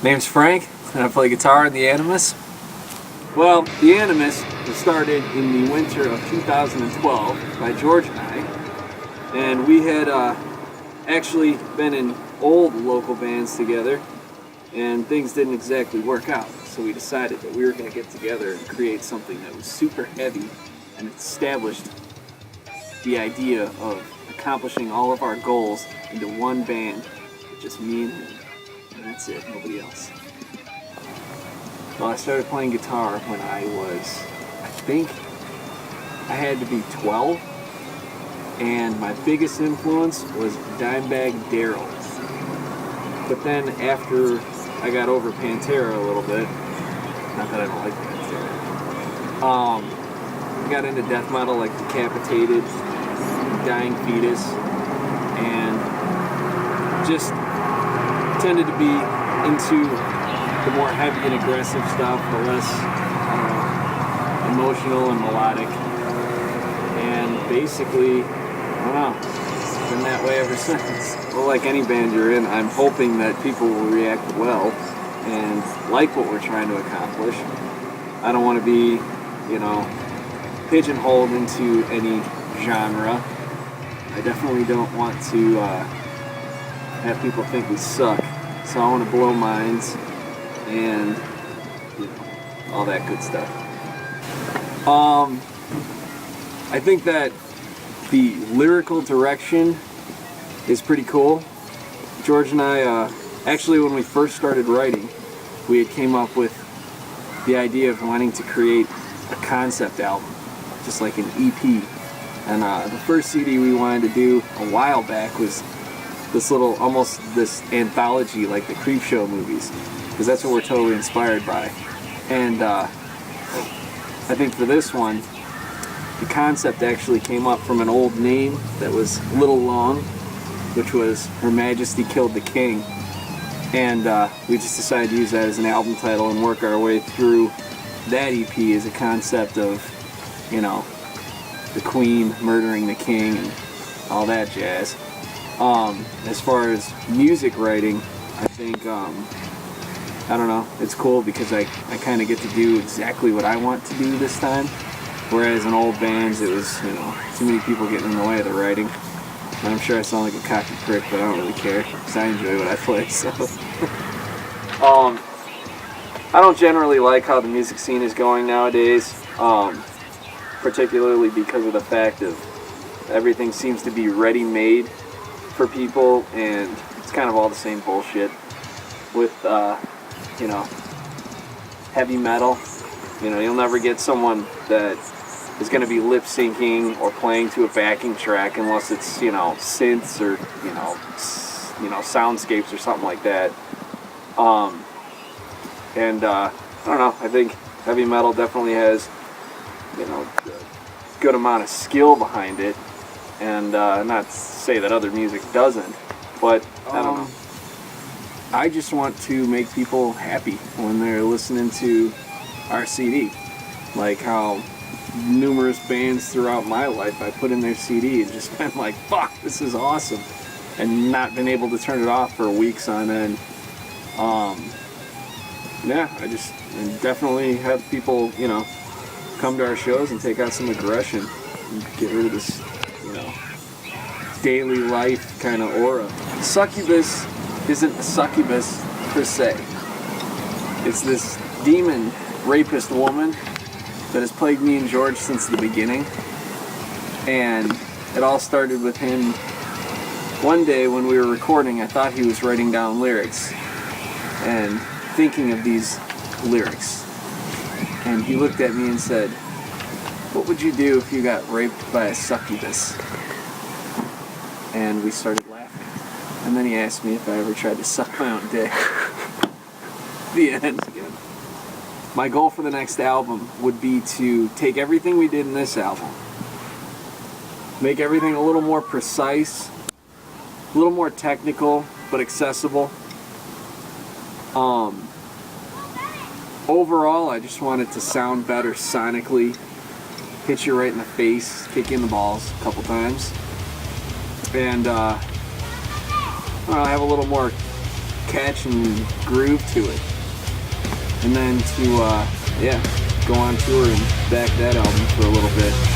Name's Frank, and I play guitar in the Animus. Well, the Animus was started in the winter of 2012 by George and I, and we had actually been in old local bands together, and things didn't exactly work out, so we decided that we were going to get together and create something that was super heavy and established the idea of accomplishing all of our goals into one band with just me and him. And that's it, nobody else. Well, I started playing guitar when I was, I think I had to be 12, and my biggest influence was Dimebag Darrell. But then after I got over Pantera a little bit, not that I don't like Pantera, I got into death metal like Decapitated, Dying Fetus, and just tended to be into the more heavy and aggressive stuff, the less emotional and melodic. And basically, I don't know, it's been that way ever since. Well, like any band you're in, I'm hoping that people will react well and like what we're trying to accomplish. I don't want to be, pigeonholed into any genre. I definitely don't want to have people think we suck. So I want to blow minds and all that good stuff. I think that the lyrical direction is pretty cool. George and I, actually when we first started writing, we had came up with the idea of wanting to create a concept album, just like an EP. And the first CD we wanted to do a while back was this little, almost this anthology like the Creepshow movies, because that's what we're totally inspired by. And I think for this one, the concept actually came up from an old name that was a little long, which was Her Majesty Killed the King. And we just decided to use that as an album title and work our way through that EP as a concept of, the Queen murdering the King and all that jazz. As far as music writing, I think, I don't know, it's cool because I kind of get to do exactly what I want to do this time. Whereas in old bands, it was, too many people getting in the way of the writing. And I'm sure I sound like a cocky prick, but I don't really care because I enjoy what I play, so. I don't generally like how the music scene is going nowadays, particularly because of the fact of everything seems to be ready-made for people, and it's kind of all the same bullshit with, heavy metal. You'll never get someone that is going to be lip-syncing or playing to a backing track unless it's, synths or, soundscapes or something like that. I don't know, I think heavy metal definitely has, a good amount of skill behind it, and not to say that other music doesn't, but I don't know. I just want to make people happy when they're listening to our CD, like how numerous bands throughout my life I put in their CD and just been like, fuck, this is awesome, and not been able to turn it off for weeks on end. I just definitely have people, come to our shows and take out some aggression and get rid of this, daily life kind of aura. Succubus isn't a succubus per se. It's this demon rapist woman that has plagued me and George since the beginning. And it all started with him one day when we were recording. I thought he was writing down lyrics and thinking of these lyrics. And he looked at me and said, "What would you do if you got raped by a succubus?" And we started laughing. And then he asked me if I ever tried to suck my own dick. The end. My goal for the next album would be to take everything we did in this album, make everything a little more precise, a little more technical, but accessible. Overall, I just want it to sound better sonically, hit you right in the face, kick you in the balls a couple times, and I have a little more catch and groove to it. And then to, yeah, go on tour and back that album for a little bit.